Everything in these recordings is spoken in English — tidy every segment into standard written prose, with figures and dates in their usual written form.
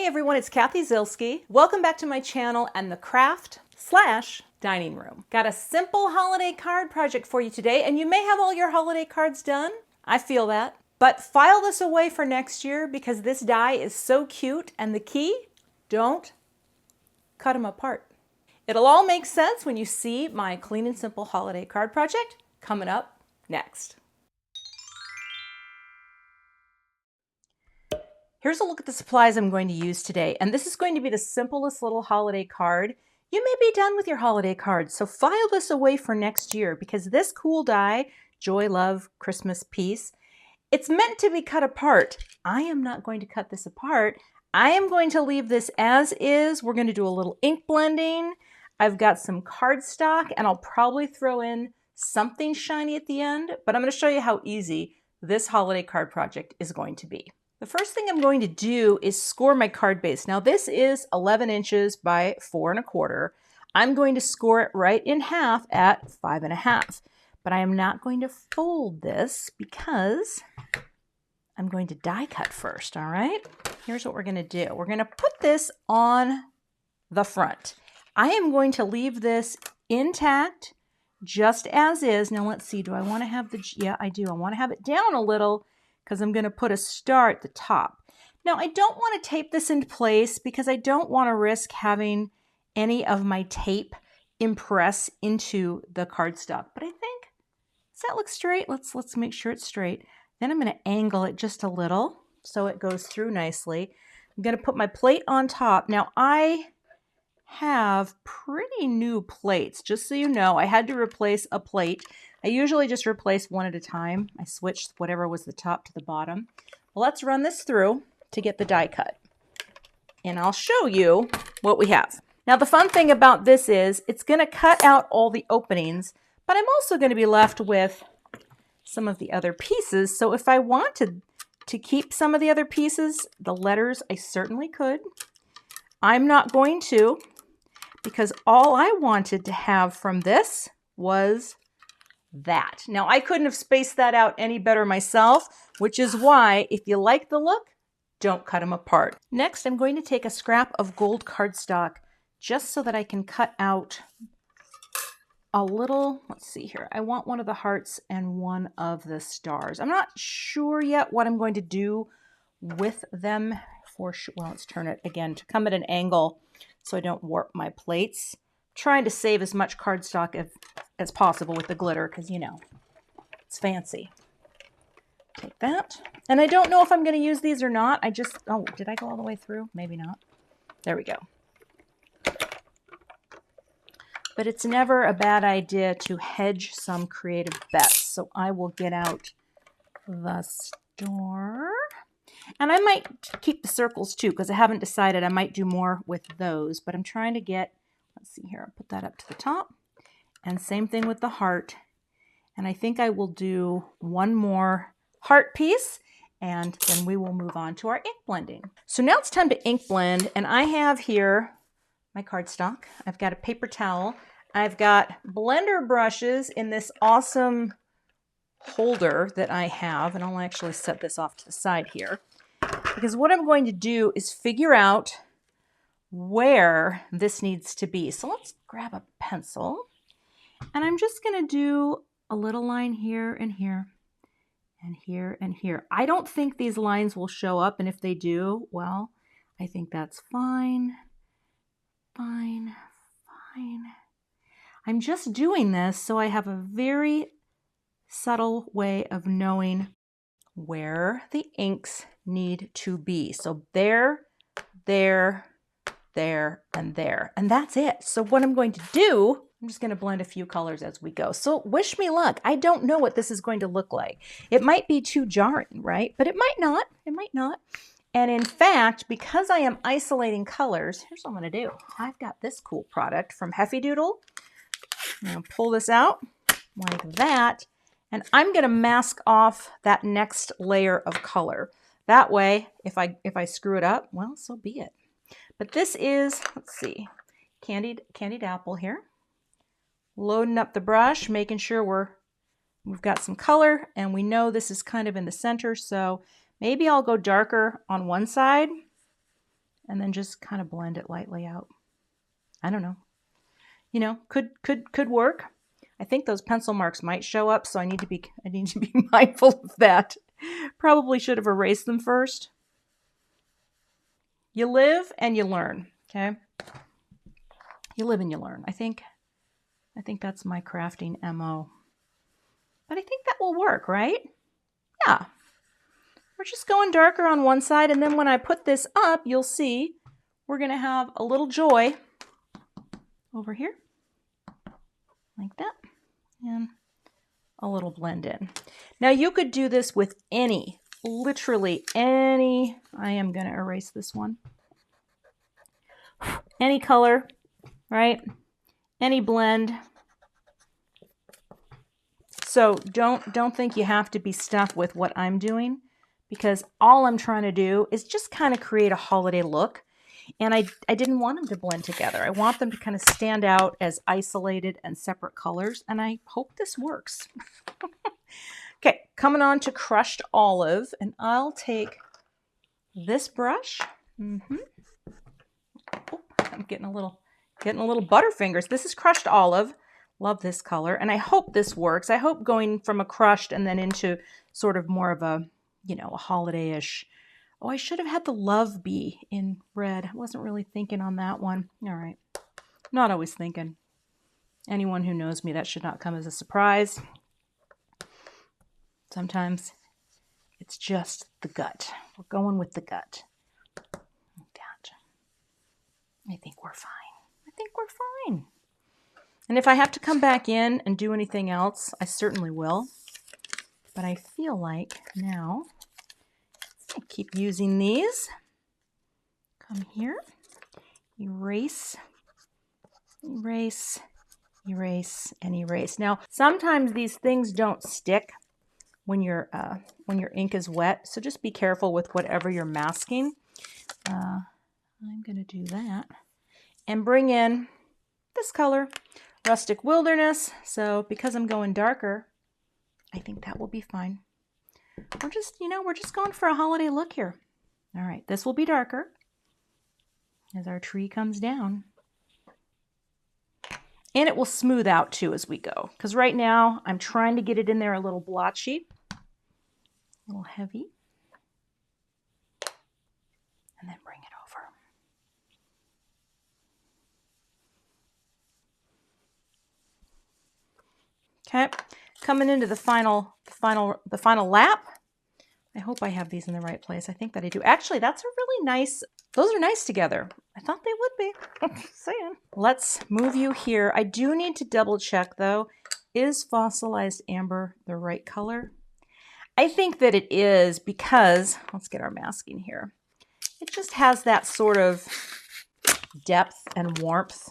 Hey everyone, it's Cathy Zielske. Welcome back to my channel and the craft/dining room. Got a simple holiday card project for you today, and you may have all your holiday cards done. I feel that. But file this away for next year because this die is so cute, and the key, don't cut them apart. It'll all make sense when you see my clean and simple holiday card project coming up next. Here's a look at the supplies I'm going to use today, and this is going to be the simplest little holiday card. You may be done with your holiday cards, so file this away for next year because this cool die, Joy, Love, Christmas, Peace, it's meant to be cut apart. I am not going to cut this apart. I am going to leave this as is. We're going to do a little ink blending. I've got some cardstock, and I'll probably throw in something shiny at the end, but I'm going to show you how easy this holiday card project is going to be. The first thing I'm going to do is score my card base. Now this is 11 inches by 4 1/4. I'm going to score it right in half at 5 1/2. But I am not going to fold this because I'm going to die cut first, all right? Here's what we're going to do. We're going to put this on the front. I am going to leave this intact just as is. Now let's see, do I want to have the, yeah, I do. I want to have it down a little because I'm going to put a star at the top. Now, I don't want to tape this into place because I don't want to risk having any of my tape impress into the cardstock. But I think, does that look straight? Let's make sure it's straight. Then I'm going to angle it just a little so it goes through nicely. I'm going to put my plate on top. Now, I have pretty new plates. Just so you know, I had to replace a plate. I usually just replace one at a time. I switched whatever was the top to the bottom. Well, let's run this through to get the die cut. And I'll show you what we have. Now, the fun thing about this is it's going to cut out all the openings, but I'm also going to be left with some of the other pieces. So if I wanted to keep some of the other pieces, the letters, I certainly could. I'm not going to because all I wanted to have from this was that. Now, I couldn't have spaced that out any better myself, which is why, if you like the look, don't cut them apart. Next, I'm going to take a scrap of gold cardstock just so that I can cut out a little, let's see here. I want one of the hearts and one of the stars. I'm not sure yet what I'm going to do with them for sure. Well, let's turn it again to come at an angle so I don't warp my plates. Trying to save as much cardstock as possible with the glitter because, you know, it's fancy. Take that. And I don't know if I'm going to use these or not. Oh, did I go all the way through? Maybe not. There we go. But it's never a bad idea to hedge some creative bets. So I will get out the star. And I might keep the circles too because I haven't decided. I might do more with those. But I'm trying to get, let's see here, I'll put that up to the top. And same thing with the heart. And I think I will do one more heart piece and then we will move on to our ink blending. So now it's time to ink blend. And I have here my cardstock. I've got a paper towel. I've got blender brushes in this awesome holder that I have. And I'll actually set this off to the side here. Because what I'm going to do is figure out where this needs to be. So let's grab a pencil. And I'm just going to do a little line here and here and here and here. I don't think these lines will show up. And if they do, well, I think that's fine. Fine, fine. I'm just doing this so I have a very subtle way of knowing where the inks need to be. So there, there, there, and there. And that's it. So what I'm going to do, I'm just going to blend a few colors as we go. So wish me luck. I don't know what this is going to look like. It might be too jarring, right? But it might not. It might not. And in fact, because I am isolating colors, here's what I'm going to do. I've got this cool product from Heffy Doodle. I'm going to pull this out like that. And I'm going to mask off that next layer of color. That way, if I screw it up, well, so be it. But this is, let's see, candied apple here. Loading up the brush, making sure we've got some color, and we know this is kind of in the center, so maybe I'll go darker on one side and then just kind of blend it lightly out. I don't know. You know, could work. I think those pencil marks might show up, so I need to be mindful of that. Probably should have erased them first. You live and you learn, okay? You live and you learn. I think that's my crafting MO. But I think that will work, right? Yeah. We're just going darker on one side, and then when I put this up, you'll see we're going to have a little joy over here, like that, and a little blend in. Now you could do this with any, literally any, I am going to erase this one, any color, right? Any blend. So don't think you have to be stuck with what I'm doing, because all I'm trying to do is just kind of create a holiday look. And I didn't want them to blend together. I want them to kind of stand out as isolated and separate colors, and I hope this works. Okay, coming on to crushed olive, and I'll take this brush. Oh, I'm getting a little butterfingers. This is crushed olive. Love this color, and I hope this works. I hope going from a crushed and then into sort of more of a, you know, a holiday-ish. Oh, I should have had the love bee in red. I wasn't really thinking on that one. All right. Not always thinking. Anyone who knows me, that should not come as a surprise. Sometimes it's just the gut. We're going with the gut. Like that. I think we're fine. I think we're fine. And if I have to come back in and do anything else, I certainly will. But I feel like now, I keep using these. Come here, erase, erase, erase, and erase. Now, sometimes these things don't stick when your ink is wet, so just be careful with whatever you're masking. I'm going to do that and bring in this color, Rustic Wilderness. So because I'm going darker, I think that will be fine. We're just, you know, we're just going for a holiday look here. All right, this will be darker as our tree comes down. And it will smooth out too as we go, because right now I'm trying to get it in there a little blotchy, a little heavy, and then bring it over. Okay, coming into the final lap. I hope I have these in the right place. I think that I do. Actually, that's a really nice, those are nice together. I thought they would be. Just saying. Let's move you here. I do need to double check though. Is Fossilized Amber the right color? I think that it is, because, let's get our masking here. It just has that sort of depth and warmth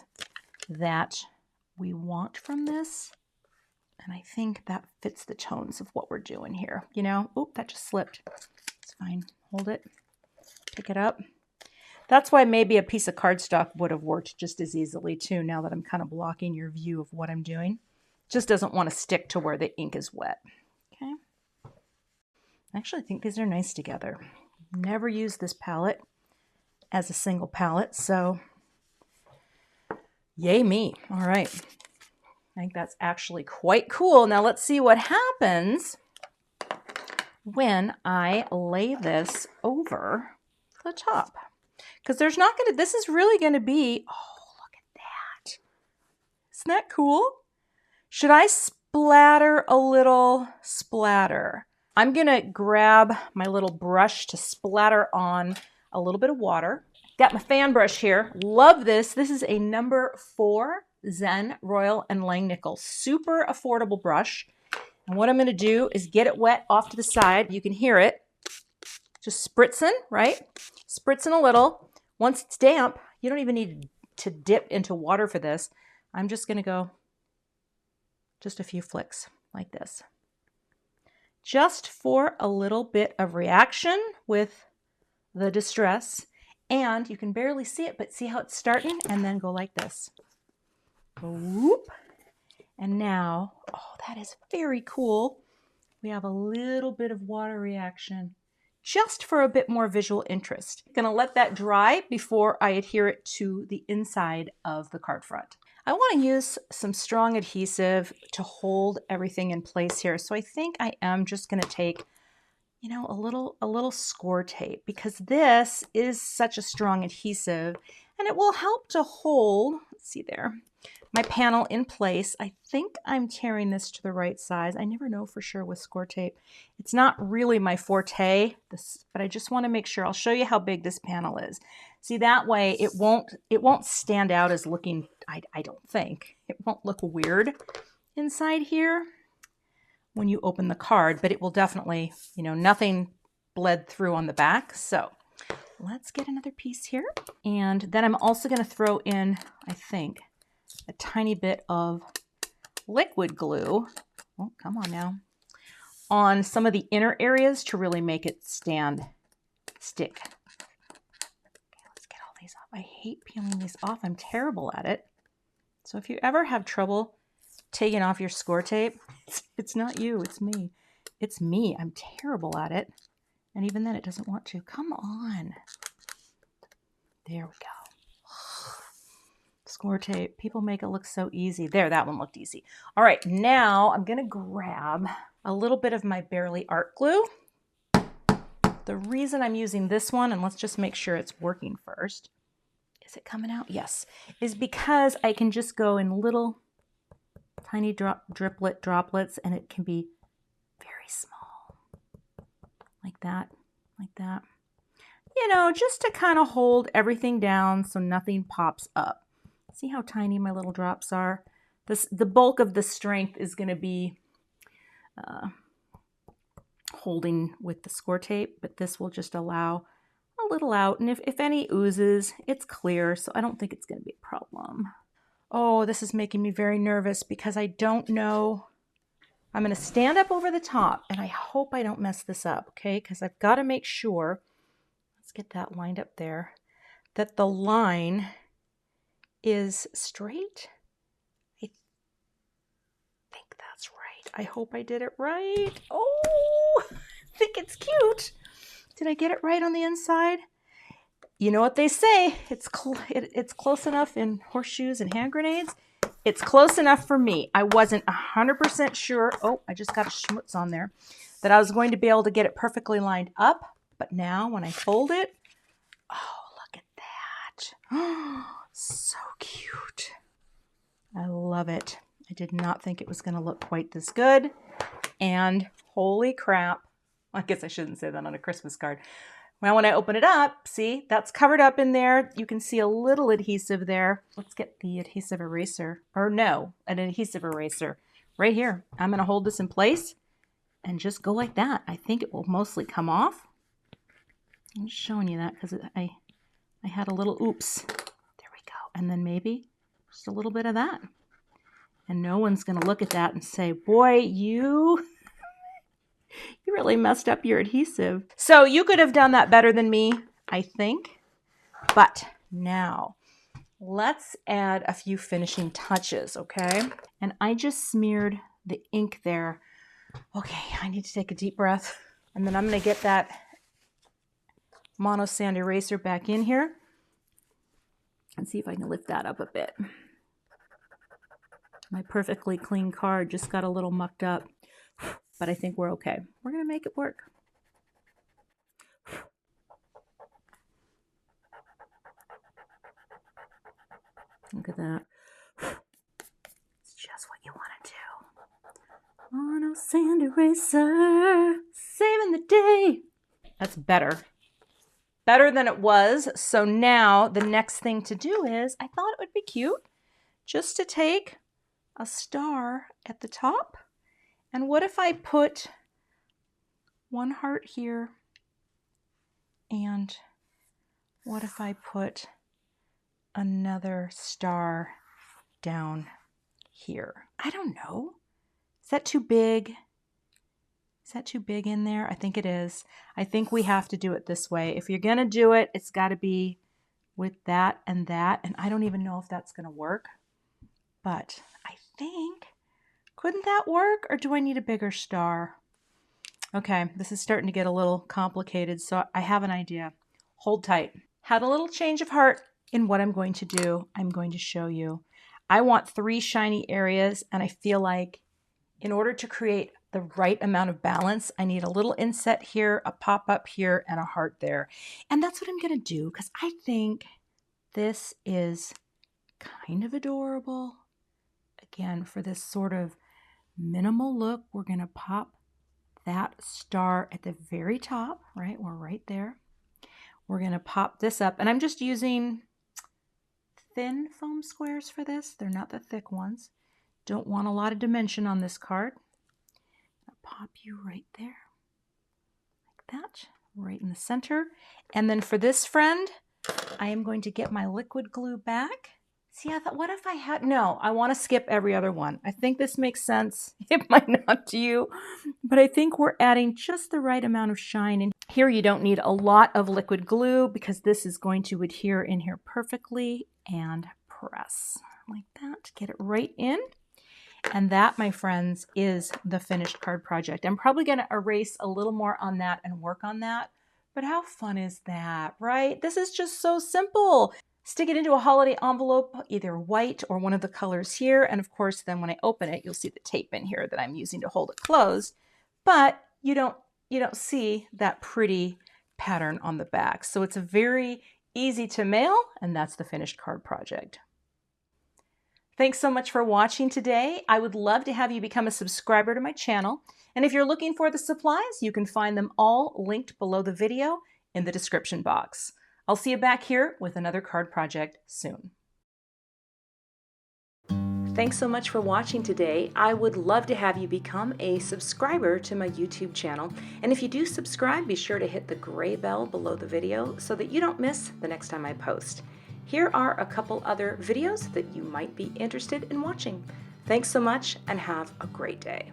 that we want from this. And I think that fits the tones of what we're doing here. You know, oop, that just slipped. It's fine. Hold it. Pick it up. That's why maybe a piece of cardstock would have worked just as easily too, now that I'm kind of blocking your view of what I'm doing. It just doesn't want to stick to where the ink is wet. Okay. I actually think these are nice together. Never used this palette as a single palette, so yay me. All right. I think that's actually quite cool. Now let's see what happens when I lay this over the top. Because there's not going to, this is really going to be, oh, look at that. Isn't that cool? Should I splatter a little splatter? I'm going to grab my little brush to splatter on a little bit of water. Got my fan brush here. Love this. This is a number 4 Zen Royal and Langnickel. Super affordable brush. And what I'm going to do is get it wet off to the side. You can hear it. Just spritzing, right? Spritzing a little. Once it's damp, you don't even need to dip into water for this. I'm just going to go just a few flicks like this. Just for a little bit of reaction with the distress. And you can barely see it, but see how it's starting? And then go like this. Whoop. And now, oh, that is very cool. We have a little bit of water reaction just for a bit more visual interest. I'm gonna let that dry before I adhere it to the inside of the card front. I want to use some strong adhesive to hold everything in place here. So I think I am just going to take, you know, a little score tape, because this is such a strong adhesive and it will help to hold, let's see there, my panel in place. I think I'm tearing this to the right size. I never know for sure with score tape. It's not really my forte, but I just want to make sure. I'll show you how big this panel is. See, that way it won't stand out as looking, I don't think. It won't look weird inside here when you open the card, but it will definitely, you know, nothing bled through on the back. So let's get another piece here. And then I'm also going to throw in, I think, a tiny bit of liquid glue. Oh, come on now. On some of the inner areas to really make it stick. Okay, let's get all these off. I hate peeling these off. I'm terrible at it. So if you ever have trouble taking off your score tape, it's not you, it's me. It's me. I'm terrible at it. And even then it doesn't want to. Come on. There we go. Score tape. People make it look so easy. There, that one looked easy. All right, now I'm going to grab a little bit of my Barely Art glue. The reason I'm using this one, and let's just make sure it's working first. Is it coming out? Yes. Is because I can just go in little tiny droplets, and it can be very small. Like that, like that. You know, just to kind of hold everything down so nothing pops up. See how tiny my little drops are? The bulk of the strength is going to be holding with the score tape, but this will just allow a little out. And if any oozes, it's clear, so I don't think it's going to be a problem. Oh, this is making me very nervous because I don't know. I'm going to stand up over the top, and I hope I don't mess this up, okay? Because I've got to make sure, let's get that lined up there, that the line is straight. I think that's right. I hope I did it right. Oh, I think it's cute. Did I get it right on the inside? You know what they say, it's close enough in horseshoes and hand grenades. It's close enough for me. I wasn't 100% sure. Oh, I just got a schmutz on there. That I was going to be able to get it perfectly lined up. But now when I fold it, oh, look at that. Oh, so cute. I love it. I did not think it was going to look quite this good. And holy crap. I guess I shouldn't say that on a Christmas card. Well, when I open it up, see, that's covered up in there. You can see a little adhesive there. Let's get the adhesive eraser. Or no, an adhesive eraser right here. I'm going to hold this in place and just go like that. I think it will mostly come off. I'm just showing you that because I had a little oops. And then maybe just a little bit of that. And no one's going to look at that and say, boy, you really messed up your adhesive. So you could have done that better than me, I think. But now let's add a few finishing touches, okay? And I just smeared the ink there. Okay, I need to take a deep breath. And then I'm going to get that mono sand eraser back in here. And see if I can lift that up a bit. My perfectly clean card just got a little mucked up, but I think we're okay. We're going to make it work. Look at that. It's just what you want to do. Mono sand eraser, saving the day. That's better. Better than it was. So now the next thing to do is, I thought it would be cute just to take a star at the top. And what if I put one heart here? And what if I put another star down here? I don't know. Is that too big? Is that too big in there? I think it is. I think we have to do it this way. If you're going to do it, it's got to be with that. And I don't even know if that's going to work. But I think, couldn't that work? Or do I need a bigger star? Okay, this is starting to get a little complicated, so I have an idea. Hold tight. Had a little change of heart in what I'm going to do. I'm going to show you. I want 3 shiny areas, and I feel like in order to create the right amount of balance, I need a little inset here, a pop-up here, and a heart there. And that's what I'm going to do because I think this is kind of adorable. Again, for this sort of minimal look, we're going to pop that star at the very top, right? We're right there. We're going to pop this up, and I'm just using thin foam squares for this. They're not the thick ones. Don't want a lot of dimension on this card. I'll pop you right there, like that, right in the center. And then for this friend, I am going to get my liquid glue back. See, I thought, what if I had, no, I want to skip every other one. I think this makes sense. It might not to you, but I think we're adding just the right amount of shine. And here you don't need a lot of liquid glue because this is going to adhere in here perfectly. And press like that, get it right in. And that, my friends, is the finished card project. I'm probably going to erase a little more on that and work on that. But how fun is that, right? This is just so simple. Stick it into a holiday envelope, either white or one of the colors here. And of course, then when I open it, you'll see the tape in here that I'm using to hold it closed. But you don't see that pretty pattern on the back. So it's a very easy to mail, and that's the finished card project. Thanks so much for watching today. I would love to have you become a subscriber to my channel. And if you're looking for the supplies, you can find them all linked below the video in the description box. I'll see you back here with another card project soon. Thanks so much for watching today. I would love to have you become a subscriber to my YouTube channel. And if you do subscribe, be sure to hit the gray bell below the video so that you don't miss the next time I post. Here are a couple other videos that you might be interested in watching. Thanks so much and have a great day.